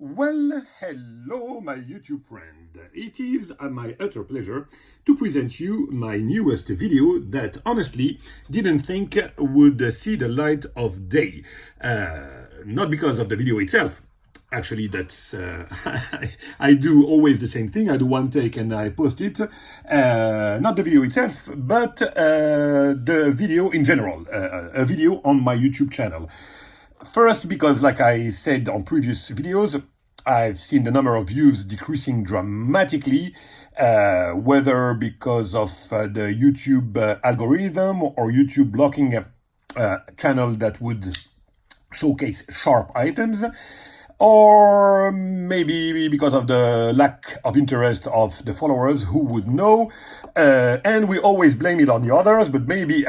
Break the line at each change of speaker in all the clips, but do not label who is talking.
Well, hello, my YouTube friend. It is my utter pleasure to present you my newest video that honestly didn't think would see the light of day. Not because of the video itself. Actually, that's I do always the same thing. I do one take and I post it. Not the video itself, but the video in general. A video on my YouTube channel. First, because like I said on previous videos, I've seen the number of views decreasing dramatically, whether because of the YouTube algorithm or YouTube blocking a channel that would showcase sharp items, or maybe because of the lack of interest of the followers, who would know, and we always blame it on the others, but maybe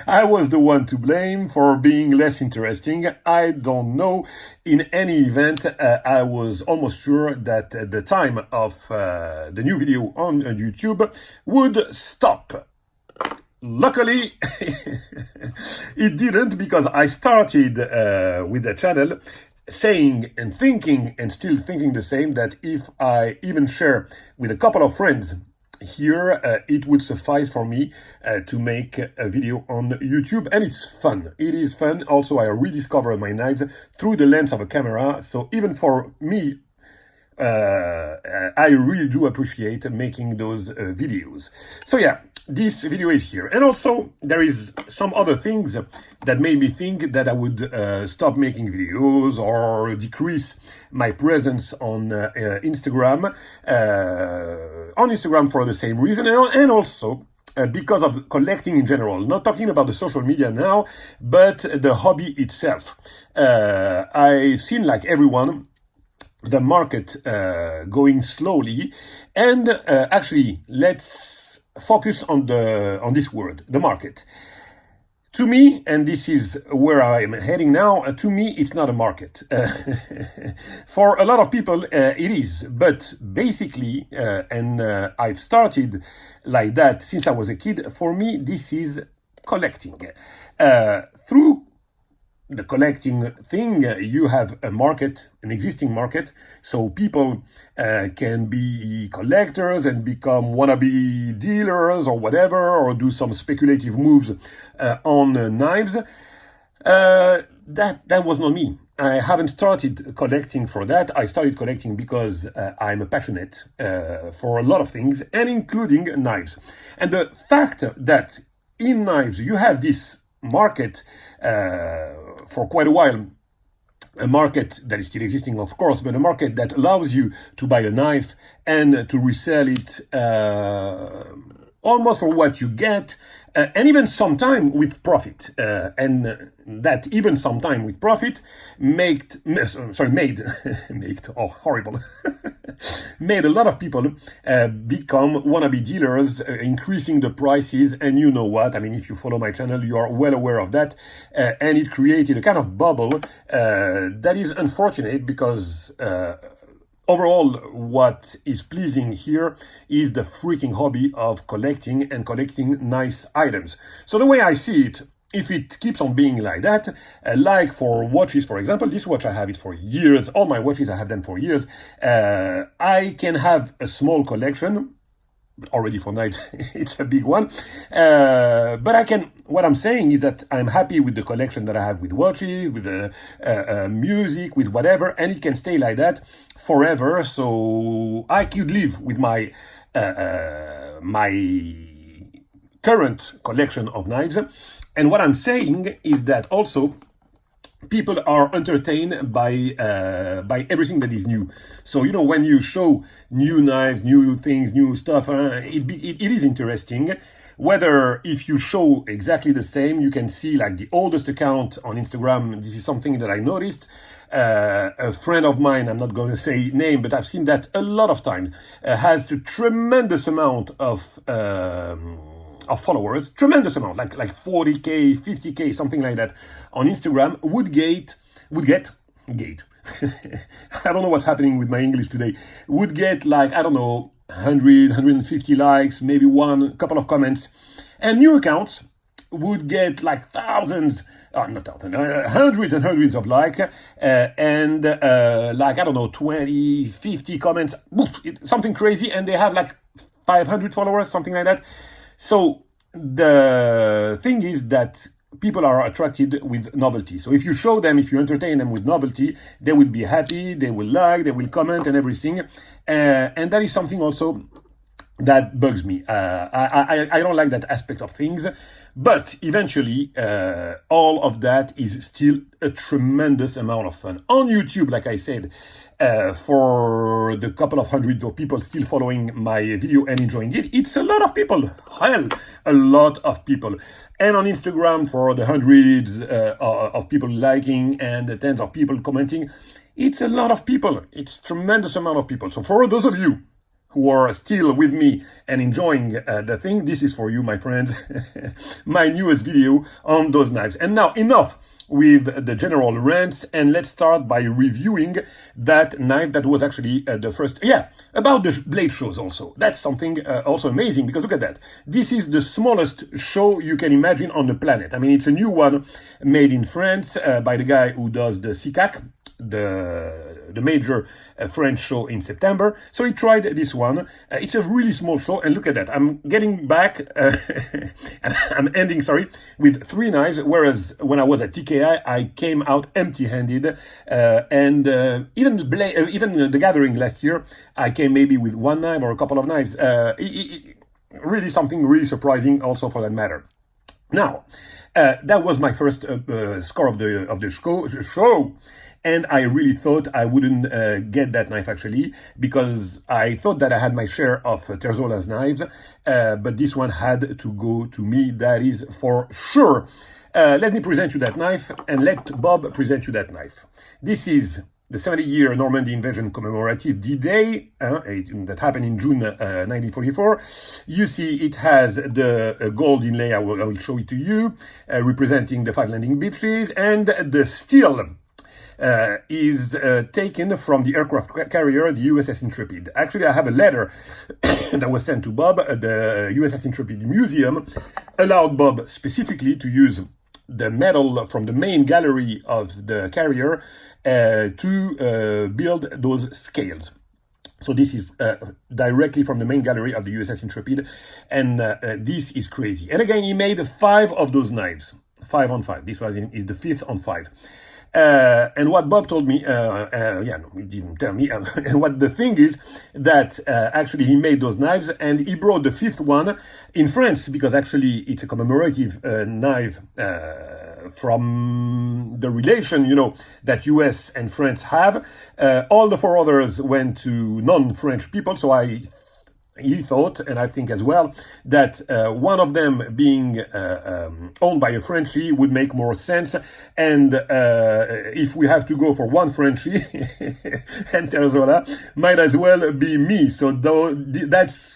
I was the one to blame for being less interesting. I don't know. In any event, I was almost sure that the time of the new video on YouTube would stop. Luckily, it didn't, because I started with the channel saying and thinking, and still thinking the same, that if I even share with a couple of friends here, it would suffice for me to make a video on YouTube. And it's fun. It is fun. Also, I rediscovered my knives through the lens of a camera. So even for me, I really do appreciate making those videos. So yeah, this video is here. And also, there is some other things that made me think that I would stop making videos or decrease my presence on Instagram. On Instagram for the same reason, and also because of collecting in general. Not talking about the social media now, but the hobby itself. I've seen, like everyone, the market going slowly, and actually, let's focus on this word, the market. To me, and this is where I'm heading now, to me, it's not a market. For a lot of people, it is. But basically, and I've started like that since I was a kid, for me, this is collecting. Through the collecting thing, you have a market, an existing market, so people can be collectors and become wannabe dealers or whatever, or do some speculative moves on knives. That was not me. I haven't started collecting for that. I started collecting because I'm passionate for a lot of things, and including knives. And the fact that in knives you have this market for quite a while, a market that is still existing, of course, but a market that allows you to buy a knife and to resell it almost for what you get, and even sometime with profit. And that even sometime with profit made oh, horrible, made a lot of people become wannabe dealers, increasing the prices. And you know what? I mean, if you follow my channel, you are well aware of that. And it created a kind of bubble that is unfortunate, because overall, what is pleasing here is the freaking hobby of collecting, and collecting nice items. So the way I see it, if it keeps on being like that, like for watches, for example, this watch, I have it for years. All my watches, I have them for years. I can have a small collection. Already for knives, it's a big one. But I can, what I'm saying is that I'm happy with the collection that I have with watches, with music, with whatever, and it can stay like that forever. So I could live with my my current collection of knives. And what I'm saying is that also people are entertained by everything that is new. So, you know, when you show new knives, new things, new stuff, it is interesting. Whether if you show exactly the same, you can see, like, the oldest account on Instagram. This is something that I noticed. A friend of mine, I'm not going to say name, but I've seen that a lot of times, has a tremendous amount of followers, tremendous amount, like 40K, 50K, something like that on Instagram, would get, I don't know what's happening with my English today, would get, like, I don't know, 100, 150 likes, maybe one, couple of comments. And new accounts would get like thousands, not thousands, hundreds and hundreds of likes, and like, I don't know, 20, 50 comments, something crazy, and they have like 500 followers, something like that. So the thing is that people are attracted with novelty. So if you show them, if you entertain them with novelty, they will be happy, they will like, they will comment and everything. And that is something also that bugs me. I don't like that aspect of things. But eventually, all of that is still a tremendous amount of fun. On YouTube, like I said, for the couple of hundred of people still following my video and enjoying it, it's a lot of people. Hell, a lot of people. And on Instagram, for the hundreds of people liking and the tens of people commenting, it's a lot of people. It's a tremendous amount of people. So for those of you who are still with me and enjoying the thing, this is for you, my friends, my newest video on those knives. And now, enough with the general rants, and let's start by reviewing that knife that was actually the first, about the blade shows also. That's something also amazing, because look at that. This is the smallest show you can imagine on the planet. I mean, it's a new one made in France by the guy who does the SICAC, the major French show in September. So he tried this one. It's a really small show, and look at that. I'm getting back, I'm ending, with 3 knives, whereas when I was at TKI, I came out empty-handed, and even the gathering last year, I came maybe with 1 knife or a couple of knives. Really something really surprising also, for that matter. Now, that was my first score of the show. And I really thought I wouldn't get that knife, actually, because I thought that I had my share of Terzola's knives, but this one had to go to me, that is for sure. Let me present you that knife, and let Bob present you that knife. This is the 70-year Normandy invasion commemorative D-Day that happened in June 1944. You see it has the gold inlay, I will show it to you, representing the 5 landing beaches, and the steel is taken from the aircraft carrier, the USS Intrepid. Actually, I have a letter that was sent to Bob. The USS Intrepid Museum allowed Bob specifically to use the metal from the main gallery of the carrier to build those scales. So this is directly from the main gallery of the USS Intrepid, and this is crazy. And again, he made 5 of those knives, 5 on 5. This was is the 5th on 5. And what Bob told me, no, he didn't tell me, and what the thing is that actually he made those knives, and he brought the 5th one in France, because actually it's a commemorative knife from the relation, that US and France have. All the 4 others went to non-French people, so he thought, and I think as well, that one of them being owned by a Frenchie would make more sense. And if we have to go for one Frenchie, and Terzuola, might as well be me. So that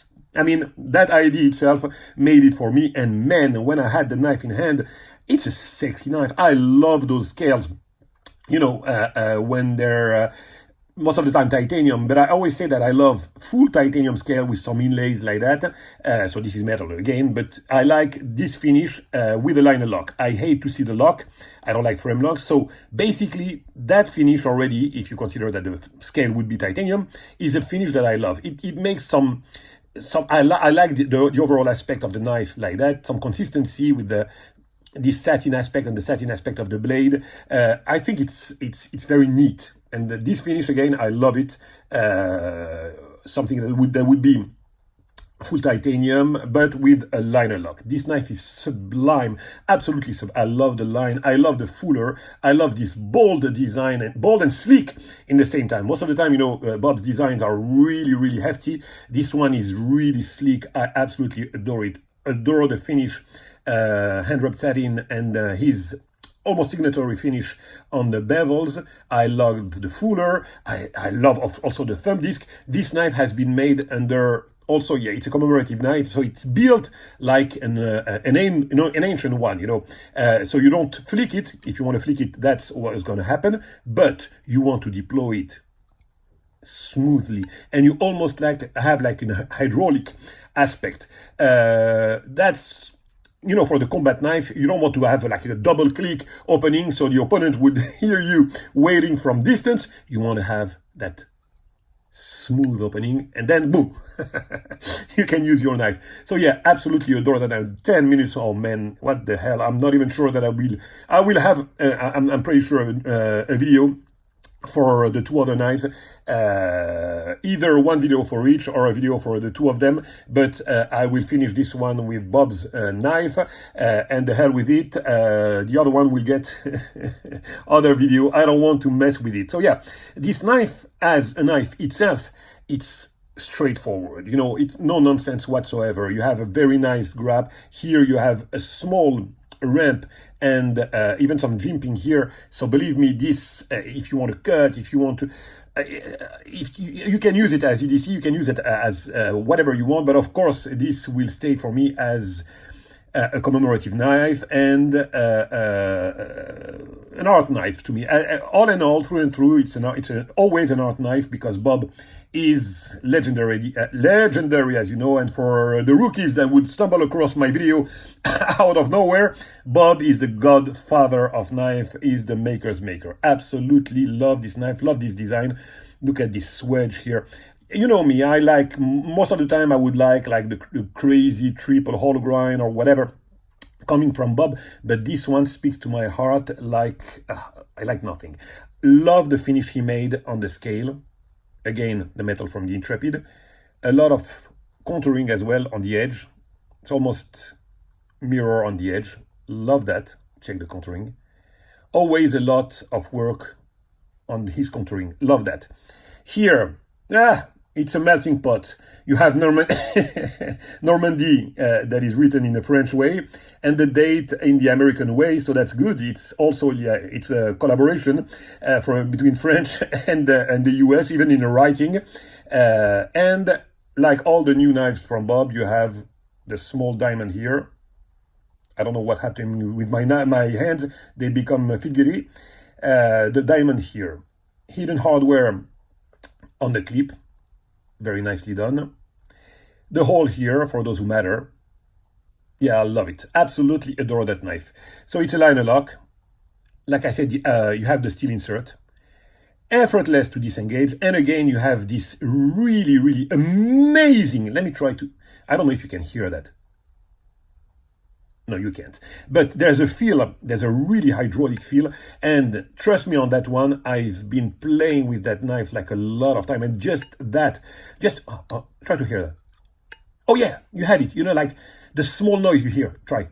idea itself made it for me. And man, when I had the knife in hand, it's a sexy knife. I love those scales, when they're most of the time titanium, but I always say that I love full titanium scale with some inlays like that. So this is metal again, but I like this finish with a liner lock. I hate to see the lock. I don't like frame locks. So basically that finish already, if you consider that the scale would be titanium, is a finish that I love. It makes I like the overall aspect of the knife like that, some consistency with this satin aspect and the satin aspect of the blade. I think it's very neat. And this finish, again, I love it. Something that would be full titanium, but with a liner lock. This knife is sublime, absolutely sublime. I love the line, I love the fuller, I love this bold design, and bold and sleek in the same time. Most of the time, Bob's designs are really, really hefty. This one is really sleek. I absolutely adore it. Adore the finish, hand-rubbed satin, and his almost signatory finish on the bevels. I love the fuller. I love also the thumb disc. This knife has been made under also, it's a commemorative knife, so it's built like an ancient one, so you don't flick it. If you want to flick it, that's what is going to happen, but you want to deploy it smoothly, and you almost have like a hydraulic aspect. That's you know, for the combat knife, you don't want to have like a double click opening so the opponent would hear you wailing from distance. You want to have that smooth opening, and then boom, you can use your knife. So yeah, absolutely adore that. 10 minutes, oh man, what the hell. I'm not even sure that I will have I'm pretty sure a video for the two other knives, either one video for each or a video for the two of them, but I will finish this one with Bob's knife, and the hell with it. The other one will get other video. I don't want to mess with it. So yeah, this knife as a knife itself, it's straightforward, you know, it's no nonsense whatsoever. You have a very nice grab here, you have a small ramp and even some jimping here. So believe me, this if you want to cut, if you want to if you can use it as EDC, you can use it as whatever you want, but of course this will stay for me as a commemorative knife and an art knife to me. All in all, through and through, it's always an art knife, because Bob is legendary, as you know. And for the rookies that would stumble across my video out of nowhere, Bob is the godfather of knife, is the maker's maker. Absolutely love this knife, love this design. Look at this wedge here. You know me, I like, most of the time I would like the crazy triple hollow grind or whatever coming from Bob, but this one speaks to my heart like I like nothing. Love the finish he made on the scale. Again, the metal from the Intrepid. A lot of contouring as well on the edge. It's almost mirror on the edge. Love that. Check the contouring. Always a lot of work on his contouring. Love that. Here, it's a melting pot. You have Normandy that is written in the French way, and the date in the American way, so that's good. It's also, yeah, it's a collaboration between French and the US, even in the writing. And like all the new knives from Bob, you have the small diamond here. I don't know what happened with my hands. They become fidgety. The diamond here. Hidden hardware on the clip. Very nicely done. The hole here, for those who matter. Yeah, I love it. Absolutely adore that knife. So it's a liner lock. Like I said, you have the steel insert. Effortless to disengage. And again, you have this really, really amazing... Let me try to... I don't know if you can hear that. No, you can't. But there's a feel, there's a really hydraulic feel. And trust me on that one, I've been playing with that knife like a lot of time. And just that, try to hear that. Oh yeah, you had it. You know, like the small noise you hear. Try.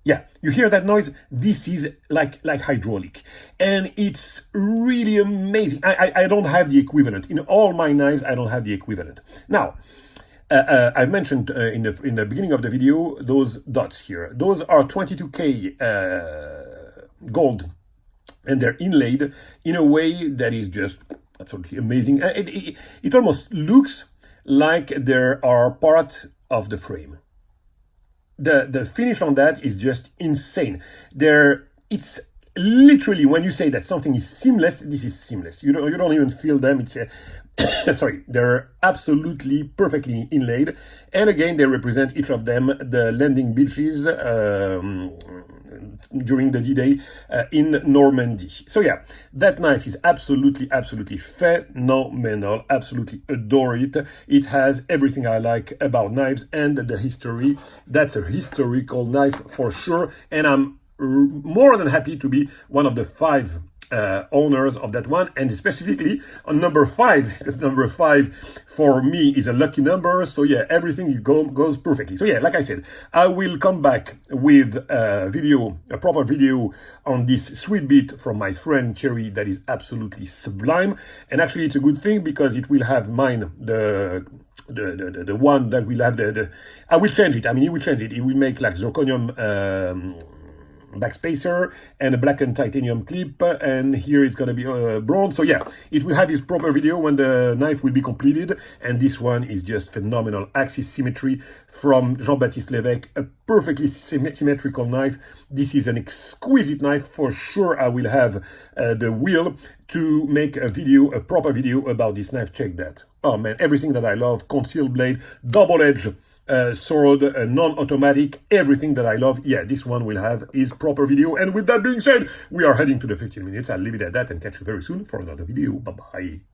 Yeah, you hear that noise? This is like hydraulic. And it's really amazing. I don't have the equivalent. In all my knives, I don't have the equivalent. Now, I mentioned in the beginning of the video those dots here. Those are 22K gold, and they're inlaid in a way that is just absolutely amazing. It almost looks like they are part of the frame. The finish on that is just insane. It's literally, when you say that something is seamless, this is seamless. You don't even feel them. It's sorry, they're absolutely perfectly inlaid, and again they represent, each of them, the landing beaches during the D-Day in Normandy. So yeah, that knife is absolutely phenomenal. Absolutely adore it. It has everything I like about knives, and the history. That's a historical knife for sure, and I'm more than happy to be one of the 5 owners of that one, and specifically on number 5, because number 5 for me is a lucky number. So yeah, everything goes perfectly. So yeah, like I said, I will come back with a proper video on this sweet bit from my friend Cherry that is absolutely sublime. And actually it's a good thing, because it will have mine, the one that will have I will change it. I mean, he will change it. He will make like zirconium backspacer and a blackened titanium clip, and here it's gonna be bronze. So yeah, it will have its proper video when the knife will be completed. And this one is just phenomenal. Axis symmetry from Jean-Baptiste Lévesque, a perfectly symmetrical knife. This is an exquisite knife. For sure I will have the will to make a proper video about this knife. Check that. Oh man, everything that I love. Concealed blade, double edge sword, non-automatic, everything that I love. Yeah, this one will have his proper video. And with that being said, we are heading to the 15 minutes. I'll leave it at that and catch you very soon for another video. Bye-bye.